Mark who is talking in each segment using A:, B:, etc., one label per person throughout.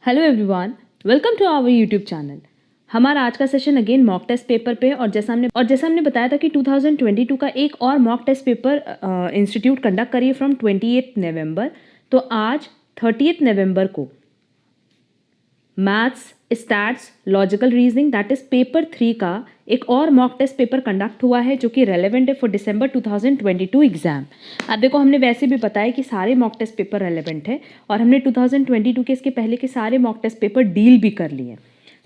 A: Hello everyone, welcome to our YouTube channel. हमारा आज का session again mock test paper पे और जैसा हमने बताया था कि 2022 का एक और mock test paper institute conduct करिए फ्रॉम 28 नवंबर। तो आज 30 नवंबर को maths, stats, logical reasoning that is paper 3 का एक और मॉक टेस्ट पेपर कंडक्ट हुआ है जो कि रेलेवेंट है फॉर दिसंबर 2022 एग्जाम। अब देखो, हमने वैसे भी बताया कि सारे मॉक टेस्ट पेपर रेलेवेंट है और हमने 2022 के इसके पहले के सारे मॉक टेस्ट पेपर डील भी कर लिए।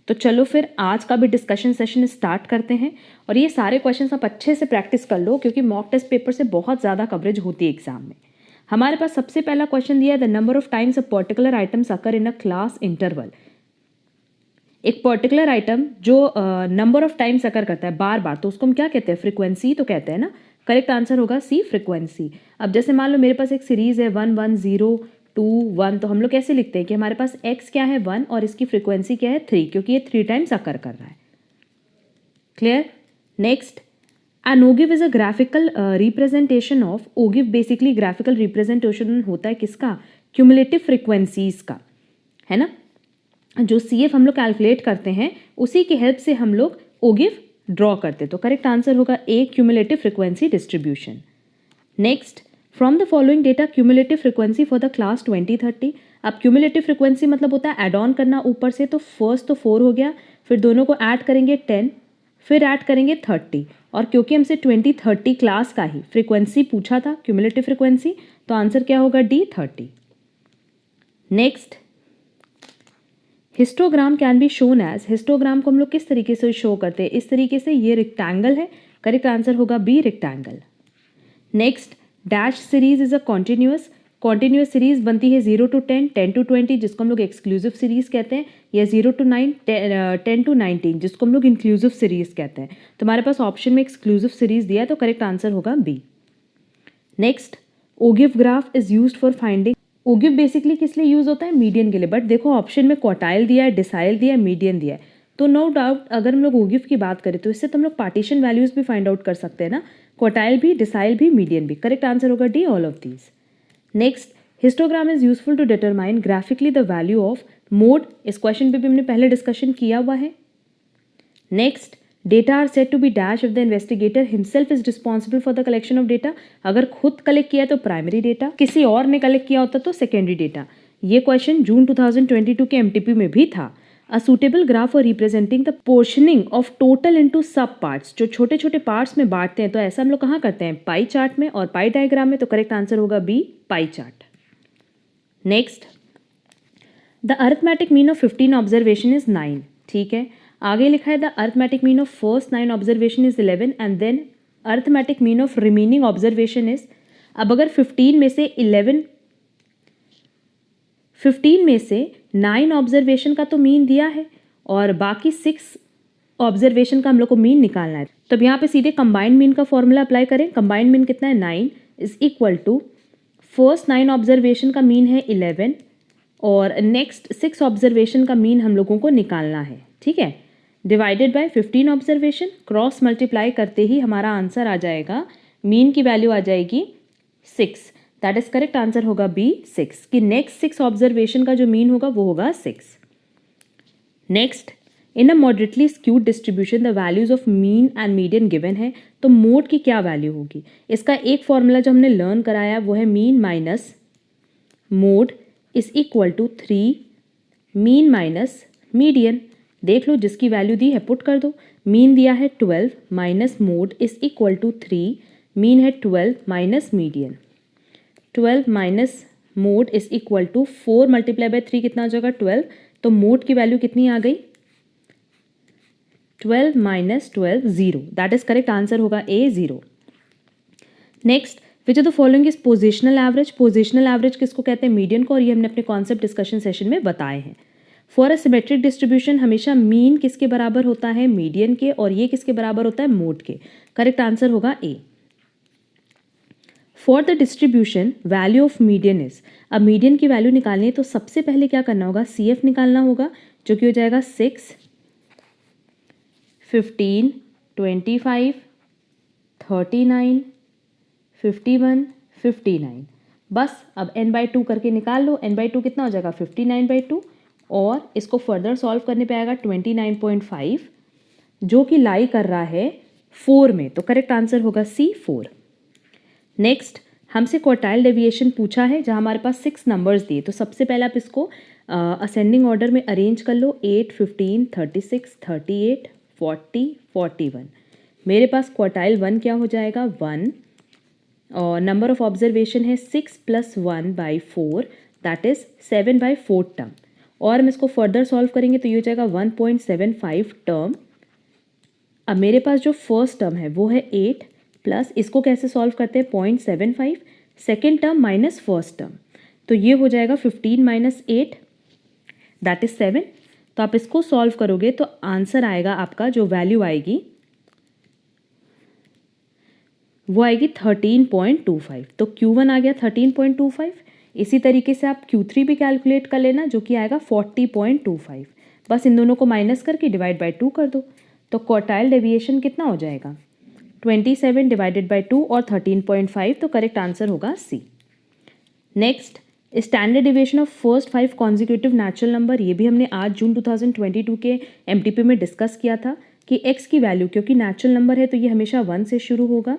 A: तो चलो फिर आज का भी डिस्कशन सेशन स्टार्ट करते हैं और ये सारे क्वेश्चन आप अच्छे से प्रैक्टिस कर लो क्योंकि मॉक टेस्ट पेपर से बहुत ज़्यादा कवरेज होती है एग्जाम में। हमारे पास सबसे पहला क्वेश्चन दिया है, the number of times a particular items occur in a class interval. एक पर्टिकुलर आइटम जो नंबर ऑफ टाइम्स अकर करता है बार बार, तो उसको हम क्या कहते हैं? फ्रीक्वेंसी तो कहते हैं ना। करेक्ट आंसर होगा सी, फ्रीक्वेंसी। अब जैसे मान लो मेरे पास एक सीरीज है 1 1 0 2 1, तो हम लोग कैसे लिखते हैं कि हमारे पास x क्या है 1 और इसकी फ्रीक्वेंसी क्या है 3, क्योंकि ये 3 टाइम्स अकर कर रहा है। Clear? Next, an ogive is a graphical representation of, ogive basically graphical representation होता है किसका? क्यूमुलेटिव फ्रीक्वेंसीज का, है ना। जो CF हम लोग कैलकुलेट करते हैं उसी की हेल्प से हम लोग ओगिव ड्रॉ करते हैं। तो करेक्ट आंसर होगा A, cumulative frequency distribution. Next, from the following data cumulative frequency for the class 2030। अब क्यूमुलेटिव फ्रीक्वेंसी मतलब होता है एड ऑन करना ऊपर से, तो फर्स्ट तो 4 हो गया, फिर दोनों को ऐड करेंगे 10, फिर ऐड करेंगे 30, और क्योंकि हमसे 2030 क्लास का ही फ्रीक्वेंसी पूछा था क्यूमुलेटिव फ्रीक्वेंसी, तो आंसर क्या होगा D, 30। Next, histogram can be shown as, histogram को हम लोग किस तरीके से शो करते हैं? इस तरीके से, ये रेक्टेंगल है, करेक्ट आंसर होगा B, rectangle. Next, dash series is a continuous, continuous series बनती है 0 to 10, 10 to 20 जिसको हम लोग एक्सक्लूसिव सीरीज कहते हैं, या 0 to 9, 10 to 19 जिसको हम लोग इंक्लूसिव सीरीज कहते हैं। तो हमारे पास ऑप्शन में एक्सक्लूसिव सीरीज दिया है, तो करेक्ट आंसर होगा B. Next, ogive graph is used for finding, ogive basically किस लिए यूज होता है? मीडियन के लिए। बट देखो ऑप्शन में क्वार्टाइल दिया है, डिसाइल दिया है, मीडियन दिया है, तो नो डाउट अगर हम लोग ओगिव की बात करें तो इससे तो हम लोग पार्टीशन वैल्यूज भी फाइंड आउट कर सकते हैं ना, क्वार्टाइल भी, डिसाइल भी, मीडियन भी। करेक्ट आंसर होगा D, all of these. Next, histogram is useful to determine graphically the value of mode, इस क्वेश्चन पे भी हमने पहले डिस्कशन किया हुआ है। Next, data are said to be dash if the investigator himself is responsible for the collection of data, अगर खुद कलेक्ट किया तो प्राइमरी डेटा, किसी और ने कलेक्ट किया होता तो सेकेंडरी डेटा। ये क्वेश्चन जून 2022 के MTP में भी था। A suitable graph for representing the portioning of total into sub parts, जो छोटे छोटे पार्ट्स में बांटते हैं, तो ऐसा हम लोग कहाँ करते हैं? पाई चार्ट में और पाई डायग्राम में। तो करेक्ट आंसर होगा B, pie chart. Next, the arithmetic mean of 15 observation is 9, ठीक है। आगे लिखा है the arithmetic mean of first 9 observation is 11 and then arithmetic mean of remaining observation is, अब अगर 15 में से 9 ऑब्जर्वेशन का तो मीन दिया है और बाकी 6 ऑब्जर्वेशन का हम लोग को मीन निकालना है, तो अब यहाँ पे सीधे कंबाइंड मीन का फॉर्मूला अप्लाई करें। कंबाइंड मीन कितना है? 9 is equal to first 9 observation का मीन है 11 और नेक्स्ट 6 ऑब्जर्वेशन का मीन हम लोगों को निकालना है, ठीक है। Divided by 15 observation, cross multiply करते ही हमारा आंसर आ जाएगा, मीन की वैल्यू आ जाएगी 6, दैट इज करेक्ट आंसर होगा बी, 6, कि नेक्स्ट 6 ऑब्जर्वेशन का जो मीन होगा वो होगा 6। Next, in a moderately skewed distribution the values of mean and median given है, तो मोड की क्या वैल्यू होगी? इसका एक फॉर्मूला जो हमने लर्न कराया वो है mean minus mode is equal to 3 mean minus median. देख लो, जिसकी वैल्यू दी है पुट कर दो। मीन दिया है 12 minus mode is equal to 3, mean है 12 minus median. 12 minus mode is equal to 4 multiply by 3 कितना हो जाएगा? 12, तो मोड की वैल्यू कितनी आ गई? 12 minus 12, 0, that is correct answer होगा ए, 0। Next, which of the following is positional average, positional average किसको कहते हैं? मीडियन को, और ये हमने अपने कॉन्सेप्ट डिस्कशन सेशन में बताए हैं। फॉर अ सिमेट्रिक डिस्ट्रीब्यूशन हमेशा मीन किसके बराबर होता है? मीडियन के, और ये किसके बराबर होता है? मोड के। करेक्ट आंसर होगा A. For the distribution value of median is, अब मीडियन की वैल्यू निकालनी है तो सबसे पहले क्या करना होगा? CF निकालना होगा, जो कि हो जाएगा 6, 15, 25, 39, 51, 59। बस अब n/2 करके निकाल लो। n/2 कितना हो जाएगा? 59/2, और इसको फर्दर सॉल्व करने पे आएगा 29.5 जो कि लाई कर रहा है 4 में, तो करेक्ट आंसर होगा सी 4। नेक्स्ट हमसे क्वार्टाइल डेविएशन पूछा है जहाँ हमारे पास 6 नंबर्स दिए, तो सबसे पहले आप इसको असेंडिंग ऑर्डर में अरेंज कर लो 8, 15, 36, 38, 40, 41। मेरे पास क्वार्टाइल 1 क्या हो जाएगा 1 और नंबर ऑफ ऑब्जर्वेशन है 6 + 1/4 दैट इज 7/4 टर्म, और हम इसको फर्दर सॉल्व करेंगे तो ये हो जाएगा 1.75 टर्म। अब मेरे पास जो फर्स्ट टर्म है वो है 8 प्लस इसको कैसे सॉल्व करते हैं 0.75 second term minus first term, तो ये हो जाएगा 15 - 8 दैट इज 7। तो आप इसको सॉल्व करोगे तो आंसर आएगा आपका, जो वैल्यू आएगी वो आएगी 13.25। तो Q1 आ गया 13.25। इसी तरीके से आप Q3 भी कैलकुलेट कर लेना जो कि आएगा 40.25। बस इन दोनों को माइनस करके डिवाइड बाय 2 कर दो, तो क्वार्टाइल डेविएशन कितना हो जाएगा 27 डिवाइडेड बाय 2 और 13.5, तो करेक्ट आंसर होगा C. Next standard deviation of first 5 consecutive natural number, ये भी हमने आज जून 2022 के MTP में डिस्कस किया था कि x की वैल्यू, क्योंकि नेचुरल नंबर है तो ये हमेशा 1 से शुरू होगा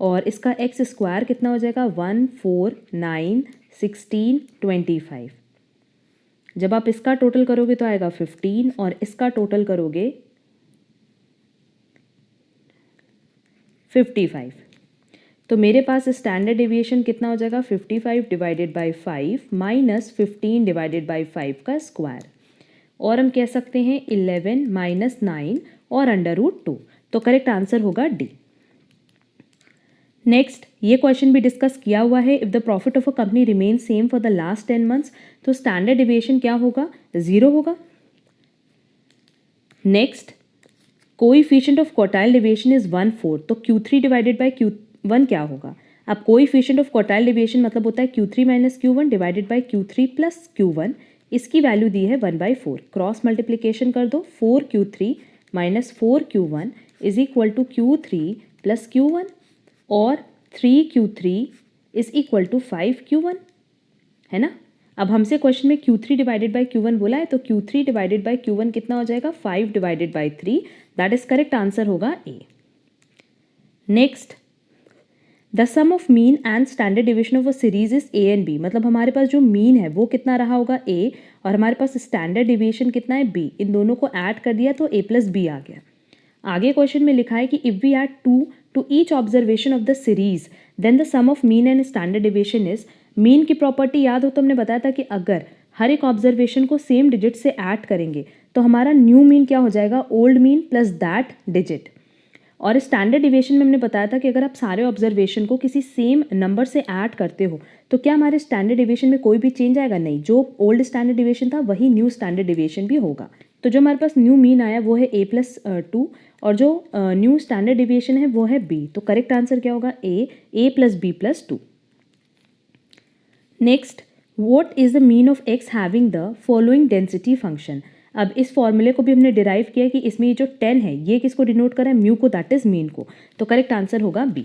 A: और इसका x स्क्वायर कितना हो जाएगा 1, 4, 9, 16, 25। जब आप इसका टोटल करोगे तो आएगा 15 और इसका टोटल करोगे 55। तो मेरे पास स्टैंडर्ड डेविएशन कितना हो जाएगा 55 divided by 5 minus 15 divided by 5 का स्क्वायर, और हम कह सकते हैं 11 - 9 और √2, तो करेक्ट आंसर होगा डी। नेक्स्ट ये क्वेश्चन भी डिस्कस किया हुआ है, if the profit of a company remain same for the last 10 months, तो स्टैंडर्ड डेविएशन क्या होगा 0 होगा। Next coefficient of quartile deviation is 1/4, तो Q3 डिवाइडेड बाय Q1 क्या होगा। अब कोएफिशिएंट ऑफ क्वार्टाइल डेविएशन मतलब होता है Q3 - Q1 divided by Q3 + Q1, इसकी वैल्यू दी है 1/4, क्रॉस मल्टीप्लिकेशन कर दो 4Q3 - 4Q1 is equal to Q3 + Q1 और 3Q3 is equal to 5Q1, है ना। अब हमसे क्वेश्चन में Q3 डिवाइडेड बाय Q1 बोला है, तो Q3 डिवाइडेड बाय Q1 कितना हो जाएगा 5 divided by 3, that is correct answer होगा A. Next the sum of mean and standard deviation of a series is A and B, मतलब हमारे पास जो मीन है वो कितना रहा होगा ए और हमारे पास स्टैंडर्ड डेविएशन कितना है बी, इन दोनों को ऐड कर दिया तो a + b आ गया। आगे क्वेश्चन में लिखा है कि if we add 2 to each observation of the series then the sum of mean and standard deviation is. Mean की प्रॉपर्टी याद हो तो हमने बताया था कि अगर हर एक ऑब्जर्वेशन को सेम डिजिट से ऐड करेंगे तो हमारा न्यू मीन क्या हो जाएगा old mean plus that digit. और स्टैंडर्ड डेविएशन में हमने बताया था कि अगर आप सारे ऑब्जर्वेशन को किसी सेम नंबर से ऐड करते हो तो क्या हमारे स्टैंडर्ड डेविएशन में कोई भी चेंज आएगा, नहीं, जो ओल्ड स्टैंडर्ड डेविएशन था वही न्यू स्टैंडर्ड डेविएशन भी होगा। तो जो हमारे पास न्यू मीन आया वो है a + 2 और जो न्यू स्टैंडर्ड डेविएशन है वो है b, तो करेक्ट आंसर क्या होगा a + b + 2। Next what is the mean of x having the following density function. अब इस फॉर्मूले को भी हमने डिराइव किया कि इसमें ये जो 10 है ये किसको डिनोट कर रहा है म्यू को, दैट इज मीन को, तो करेक्ट आंसर होगा बी।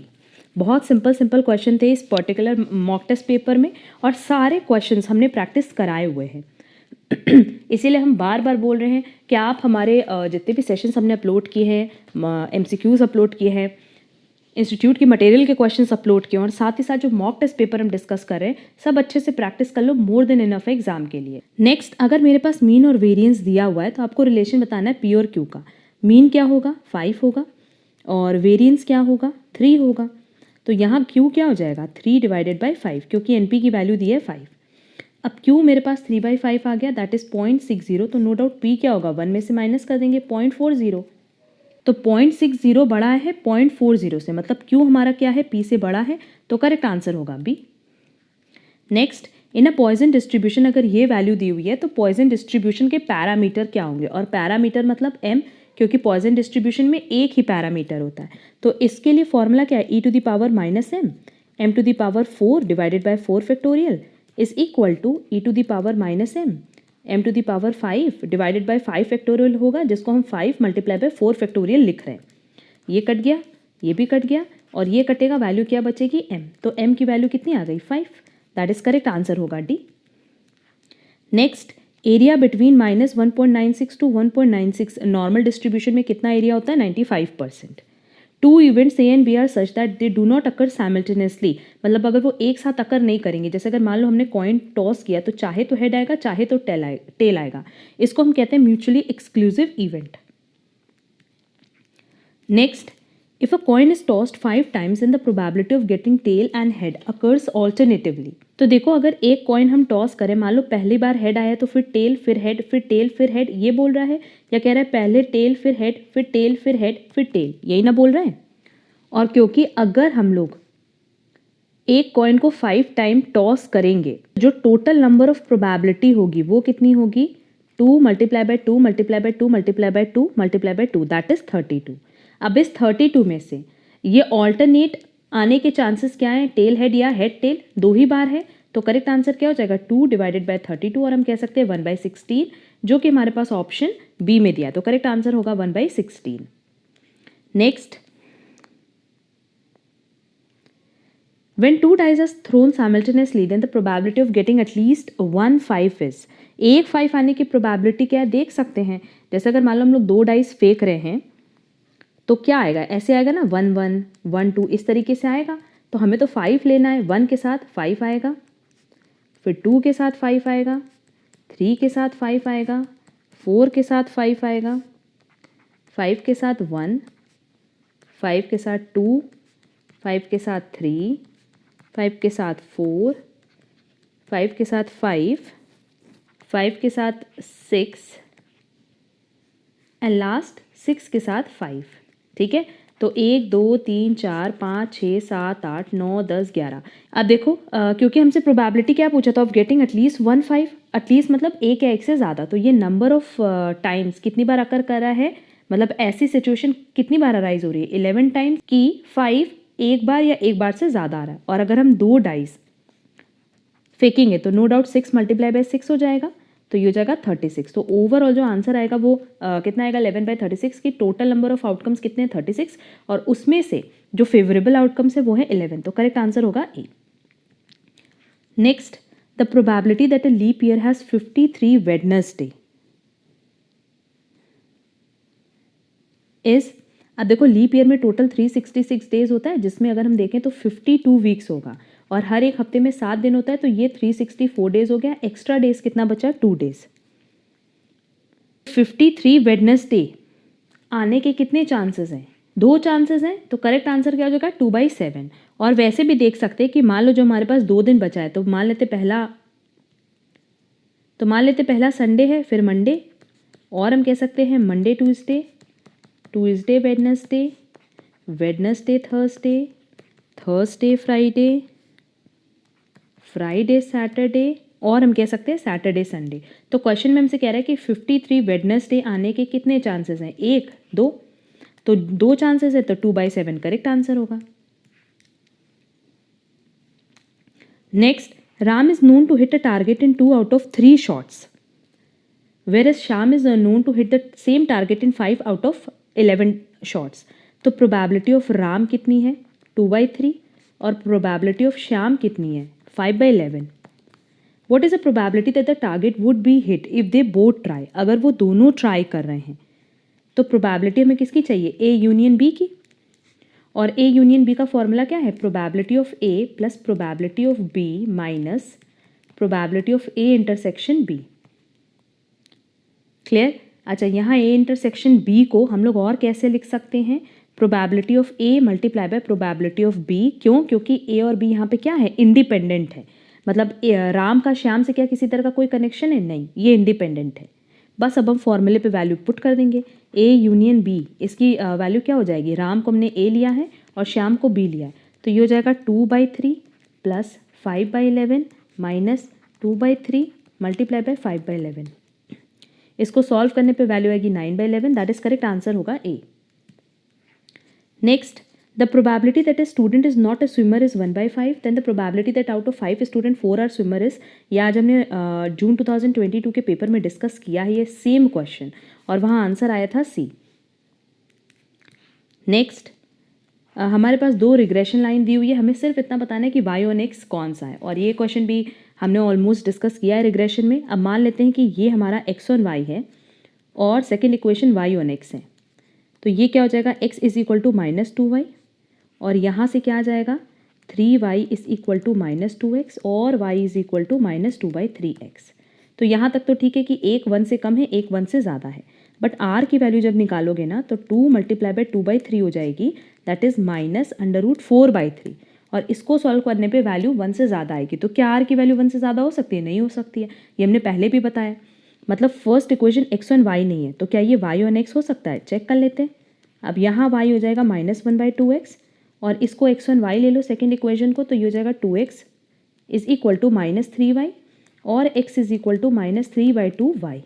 A: बहुत सिंपल क्वेश्चन थे इस पर्टिकुलर मॉक टेस्ट पेपर में और सारे क्वेश्चंस हमने प्रैक्टिस कराए हुए हैं इसीलिए हम बार बार बोल रहे हैं कि आप हमारे जितने भी सेशंस हमने अपलोड किए हैं, MCQs अपलोड किए हैं, इंस्टीट्यूट की मटेरियल के क्वेश्चंस अपलोड किए और साथ ही साथ जो मॉक टेस्ट पेपर हम डिस्कस कर रहे हैं सब अच्छे से प्रैक्टिस कर लो, मोर देन इनफ है एग्जाम के लिए। नेक्स्ट अगर मेरे पास मीन और वेरिएंस दिया हुआ है तो आपको रिलेशन बताना है पी और क्यू का। मीन क्या होगा 5 होगा और वेरिएंस क्या होगा 3 होगा, तो यहाँ क्यू क्या हो जाएगा 3 डिवाइडेड बाई 5 क्योंकि एनपी की वैल्यू दी है 5। अब क्यू मेरे पास 3/5 आ गया दैट इज 0.60, तो नो डाउट पी क्या होगा 1 में से माइनस कर देंगे 0.40, तो 0.60 बड़ा है 0.40 से, मतलब क्यू हमारा क्या है पी से बड़ा है, तो करेक्ट आंसर होगा B. Next in a Poisson distribution अगर ये वैल्यू दी हुई है तो पॉइजन डिस्ट्रीब्यूशन के पैरामीटर क्या होंगे, और पैरामीटर मतलब m, क्योंकि पॉइजन डिस्ट्रीब्यूशन में एक ही पैरामीटर होता है, तो इसके लिए फॉर्मूला क्या है e⁻⁻m, m⁴ divided by 4 factorial is equal to e⁻⁻m, m⁵ divided by 5 factorial होगा, जिसको हम 5 × 4 फैक्टोरियल लिख रहे हैं। ये कट गया, ये भी कट गया और ये कटेगा, वैल्यू क्या बचेगी m, तो m की वैल्यू कितनी आ गई 5, दैट इज करेक्ट आंसर होगा D. Next area between -1.96 to 1.96 normal distribution में कितना एरिया होता है 95%। Two events A and B are such that they do not occur simultaneously, मतलब अगर वो एक साथ अकर नहीं करेंगे, जैसे अगर मान लो हमने कॉइन टॉस किया तो चाहे तो हेड आएगा चाहे तो टेल आएगा, इसको हम कहते हैं mutually exclusive event. Next, if a coin is tossed 5 times then the probability of getting tail and head occurs alternatively। तो देखो अगर एक कॉइन हम टॉस करें, मान लो पहली बार हेड आया तो फिर टेल फिर हेड फिर टेल फिर हेड, ये बोल रहा है या कह रहा है पहले टेल फिर हेड फिर टेल फिर हेड फिर टेल, यही ना बोल रहा है। और क्योंकि अगर हम लोग एक कॉइन को 5 टाइम टॉस करेंगे, जो टोटल नंबर ऑफ प्रोबेबिलिटी होगी वो कितनी होगी 2 multiply by 2 multiply by 2 multiply by 2 multiply by 2 that is 32। अब इस 32 में से ये ऑल्टरनेट आने के चांसेस क्या हैं, टेल हेड या हेड टेल, दो ही बार है, तो करेक्ट आंसर क्या हो जाएगा 2 डिवाइडेड बाय 32, और हम कह सकते हैं 1/16, जो कि हमारे पास ऑप्शन बी में दिया है, तो करेक्ट आंसर होगा 1/16। Next, when two dice are thrown simultaneously then the probability of getting at least 1 5 is, एक 5 आने की प्रोबेबिलिटी क्या है देख सकते हैं। जैसे अगर मान लो हम लोग 2 डाइस फेंक रहे हैं तो क्या आएगा, ऐसे आएगा ना 1 1 1 2, इस तरीके से आएगा। तो हमें तो 5 लेना है, 1 के साथ 5 आएगा, फिर 2 के साथ 5 आएगा, 3 के साथ 5 आएगा, 4 के साथ 5 आएगा, 5 के साथ 1, 5 के साथ 2, 5 के साथ 3, 5 के साथ 4, 5 के साथ 5, 5 के साथ 6 एंड लास्ट 6 के साथ 5। ठीक है, तो 1 2 3 4 5 6 7 8 9 10 11। अब देखो क्योंकि हमसे प्रोबेबिलिटी क्या पूछा था ऑफ गेटिंग एटलीस्ट 1 5, एटलीस्ट मतलब एक या एक से ज़्यादा, तो ये नंबर ऑफ टाइम्स कितनी बार अकर कर रहा है, मतलब ऐसी सिचुएशन कितनी बार अराइज हो रही है 11 टाइम्स की 5 एक बार या एक बार से ज़्यादा आ रहा है। और अगर हम 2 डाइस फेंकेंगे तो नो डाउट 6 मल्टीप्लाई बाय 6 हो जाएगा, तो ये हो जाएगा 36। तो ओवरऑल जो आंसर आएगा वो कितना आएगा 11/36 की टोटल नंबर ऑफ आउटकम्स कितने हैं 36, और उसमें से जो फेवरेबल आउटकम्स है वो है 11, तो करेक्ट आंसर होगा A. Next, the probability that a leap year has 53 Wednesday is, अब देखो लीप ईयर में टोटल 366 डेज होता है, जिसमें अगर हम देखें तो 52 वीक्स होगा, और हर एक हफ्ते में 7 दिन होता है, तो ये 364 डेज हो गया। एक्स्ट्रा डेज कितना बचा 2 डेज। 53 वेडनेसडे आने के कितने चांसेस हैं, 2 चांसेस हैं, तो करेक्ट आंसर क्या हो जाएगा 2/7। और वैसे भी देख सकते हैं कि मान लो जो हमारे पास 2 दिन बचा है, तो मान लेते पहला संडे है, फिर मंडे, और हम कह सकते हैं Monday Tuesday, Tuesday Wednesday, Wednesday Thursday, Thursday Friday, Friday Saturday, और हम कह सकते हैं सैटरडे संडे। तो क्वेश्चन में हमसे कह रहा है कि 53 वेडनेसडे आने के कितने चांसेस हैं, 1 2, तो 2 चांसेस है, तो 2/7 करेक्ट आंसर होगा। Next, Ram is known to hit a target in 2 out of 3 shots, whereas Sham is known to hit the same target in 5 out of 11 shots। तो प्रोबेबिलिटी ऑफ राम कितनी है 2/3, और प्रोबेबिलिटी ऑफ श्याम कितनी है 5/11। What is the probability that the target would be hit if they both try, अगर वो दोनों try कर रहे हैं तो प्रोबेबिलिटी हमें किसकी चाहिए ए यूनियन बी की, और ए यूनियन बी का फॉर्मूला क्या है probability of A plus probability of B minus probability of A intersection B. Clear. अच्छा, यहाँ ए इंटरसेक्शन बी को हम लोग और कैसे लिख सकते हैं, probability of A multiply by probability of B. क्यों, क्योंकि ए और बी यहाँ पे क्या है इंडिपेंडेंट है, मतलब राम का श्याम से क्या किसी तरह का कोई कनेक्शन है, नहीं, ये इंडिपेंडेंट है। बस अब हम फॉर्मूले पे वैल्यू पुट कर देंगे, ए यूनियन बी, इसकी वैल्यू क्या हो जाएगी, राम को हमने ए लिया है और श्याम को बी लिया है, तो ये हो जाएगा 2/3 प्लस 5/11 माइनस 2/3 मल्टीप्लाई बाय 5/11। इसको सॉल्व करने पे वैल्यू आएगी 9/11, दैट इज करेक्ट आंसर होगा A. Next, the probability that a student is not a swimmer is 1/5, then the probability that out of 5 student 4 are swimmer is, ये आज हमने जून 2022 के paper में डिस्कस किया है ये सेम क्वेश्चन, और वहाँ आंसर आया था सी। नेक्स्ट, हमारे पास 2 रिग्रेशन लाइन दी हुई है, हमें सिर्फ इतना बताना है कि वाई ऑन एक्स कौन सा है, और ये क्वेश्चन भी हमने ऑलमोस्ट डिस्कस किया है रिग्रेशन में। अब मान लेते हैं कि ये हमारा x ऑन y है और second equation y on x है, तो ये क्या हो जाएगा, x is equal to -2y और यहाँ से क्या आ जाएगा 3y is equal to -2x और y is equal to -2/3x। तो यहाँ तक तो ठीक है कि एक 1 से कम है, एक 1 से ज़्यादा है, बट r की वैल्यू जब निकालोगे ना तो 2 × 2/3 हो जाएगी, दैट इज़ -√4/3 और इसको सॉल्व करने पे वैल्यू 1 से ज़्यादा आएगी। तो क्या r की वैल्यू 1 से ज़्यादा हो सकती है? नहीं हो सकती है, ये हमने पहले भी बताया। मतलब first equation x on y नहीं है, तो क्या ये y ऑन x हो सकता है? चेक कर लेते हैं। अब यहाँ y हो जाएगा -1/2x और इसको x ऑन y ले लो सेकेंड इक्वेशन को, तो ये हो जाएगा 2x is equal to -3y और x is equal to -3/2y।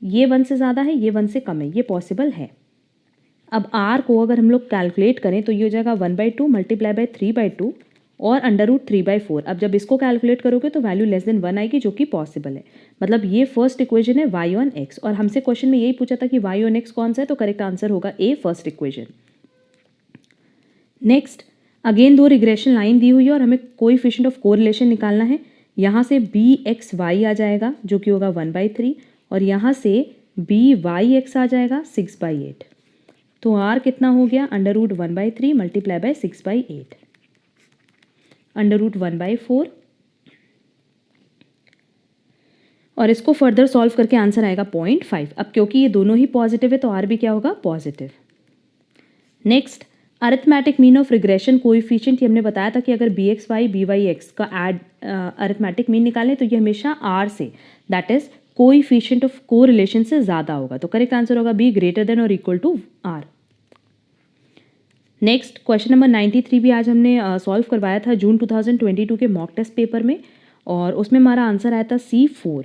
A: ये 1 से ज़्यादा है, ये 1 से कम है, ये पॉसिबल है। अब r को अगर हम लोग कैलकुलेट करें तो ये हो जाएगा 1/2 × 3/2 और √3/4। अब जब इसको कैलकुलेट करोगे तो वैल्यू लेस देन 1 आएगी, जो कि पॉसिबल है। मतलब ये फर्स्ट इक्वेशन है y ऑन x और हमसे क्वेश्चन में यही पूछा था कि y ऑन x कौन सा है, तो करेक्ट आंसर होगा ए, फर्स्ट इक्वेशन। नेक्स्ट, अगेन दो रिग्रेशन लाइन दी हुई है और हमें कोएफिशिएंट ऑफ कोरिलेशन निकालना है। यहाँ से bxy आ जाएगा जो कि होगा 1/3 और यहाँ से byx आ जाएगा 6/8। तो r कितना हो गया, √1/3 × 6/8 √1/4 और इसको फर्दर सॉल्व करके आंसर आएगा 0.5। अब क्योंकि ये दोनों ही पॉजिटिव है तो r भी क्या होगा, positive. Next, arithmetic mean of regression coefficient, हमने बताया था कि अगर bxy byx का एड अरिथमेटिक मीन निकालें तो ये हमेशा r से, that is coefficient of correlation से ज़्यादा होगा। तो करेक्ट आंसर होगा b, ग्रेटर देन और equal to r। Next, question number 93 भी आज हमने सॉल्व करवाया था जून 2022 के मॉक टेस्ट पेपर में और उसमें हमारा आंसर आया था C4।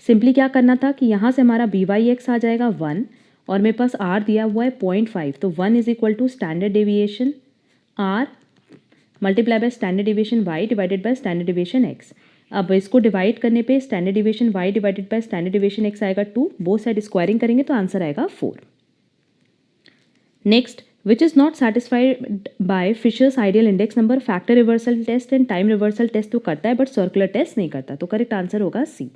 A: सिंपली क्या करना था कि यहाँ से हमारा byx आ जाएगा 1 और मेरे पास r दिया हुआ है 0.5, तो 1 is equal to standard deviation r multiply by standard deviation y divided by standard deviation x। अब इसको डिवाइड करने पे standard deviation y divided by standard deviation x आएगा 2, बोथ साइड स्क्वायरिंग करेंगे तो आंसर आएगा 4। Next, which is not satisfied by Fisher's ideal index number, factor reversal test and time reversal test तो करता है बट सर्कुलर टेस्ट नहीं करता, तो करेक्ट आंसर होगा सी।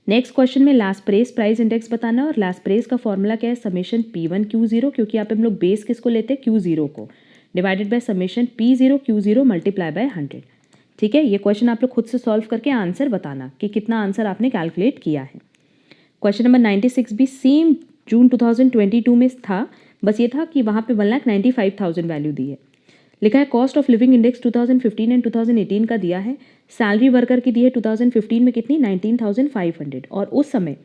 A: नेक्स्ट क्वेश्चन में लास्प्रेस प्राइस इंडेक्स बताना है और लास्प्रेस का फॉर्मूला क्या है, समेशन P1 Q0, क्योंकि यहाँ पे हम लोग बेस किसको लेते हैं, Q0 को, divided by summation P0 Q0 multiply by 100। ठीक है, ये क्वेश्चन आप लोग खुद से सॉल्व करके आंसर बताना कि कितना आंसर आपने कैलकुलेट किया है। क्वेश्चन नंबर 96 भी सेम जून 2022 में था, बस ये था कि वहाँ पे 1,95,000 वैल्यू दी है। लिखा है cost of living index 2015 and 2018 का दिया है, सैलरी वर्कर की दी है 2015 में कितनी 19,500 और उस समय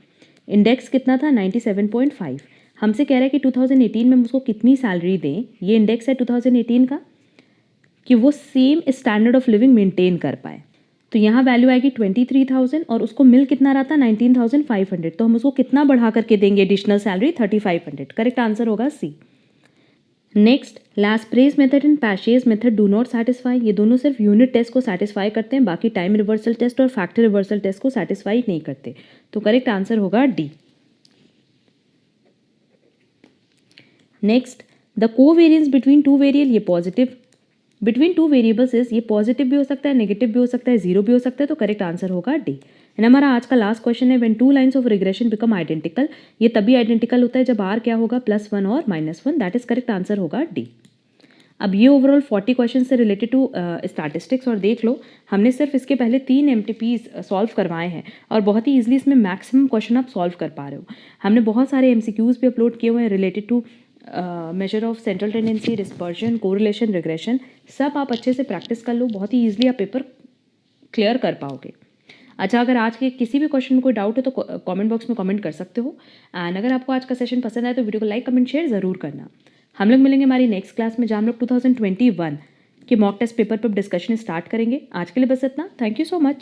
A: इंडेक्स कितना था 97.5। हमसे कह रहा है कि 2018 में उसको कितनी सैलरी दें, ये इंडेक्स है 2018 का, कि वो same standard of living maintain कर पाए। तो यहाँ वैल्यू आएगी 23,000 और उसको मिल कितना रहा था 19,500, तो हम उसको कितना बढ़ा करके देंगे एडिशनल सैलरी 3,500। करेक्ट आंसर होगा C. Next, Laspeyres method and Paasche's method do not satisfy, ये दोनों सिर्फ यूनिट टेस्ट को सेटिस्फाई करते हैं, बाकी टाइम रिवर्सल टेस्ट और फैक्टर रिवर्सल टेस्ट को सेटिस्फाई नहीं करते, तो करेक्ट आंसर होगा D. Next, the covariance between two variable, ये positive between two variables is, ये पॉजिटिव भी हो सकता है, नेगेटिव भी हो सकता है, जीरो भी हो सकता है, तो करेक्ट आंसर होगा डी। एंड हमारा आज का लास्ट क्वेश्चन है, when two lines of regression become identical, ये तभी आइडेंटिकल होता है जब आर क्या होगा +1 और -1, दैट इज करेक्ट आंसर होगा डी। अब ये ओवरऑल 40 क्वेश्चन से रिलेटेड टू स्टैटिस्टिक्स, और देख लो हमने सिर्फ इसके पहले 3 MTPs सॉल्व करवाए हैं और बहुत ही ईजिली इसमें मैक्सिमम क्वेश्चन आप सॉल्व कर पा रहे हो। हमने बहुत सारे MCQs भी अपलोड किए हुए हैं related to measure of central tendency, dispersion, correlation, regression, सब आप अच्छे से प्रैक्टिस कर लो, बहुत ही ईजिली आप पेपर क्लियर कर पाओगे। अच्छा, अगर आज के किसी भी क्वेश्चन में कोई डाउट है तो कमेंट बॉक्स में कमेंट कर सकते हो। एंड अगर आपको आज का सेशन पसंद आए तो वीडियो को लाइक, कमेंट, शेयर ज़रूर करना। हम लोग मिलेंगे हमारी नेक्स्ट क्लास में जहाँ हम लोग 2021 के मॉक टेस्ट पेपर पर डिस्कशन स्टार्ट करेंगे। आज के लिए बस इतना, थैंक यू सो मच।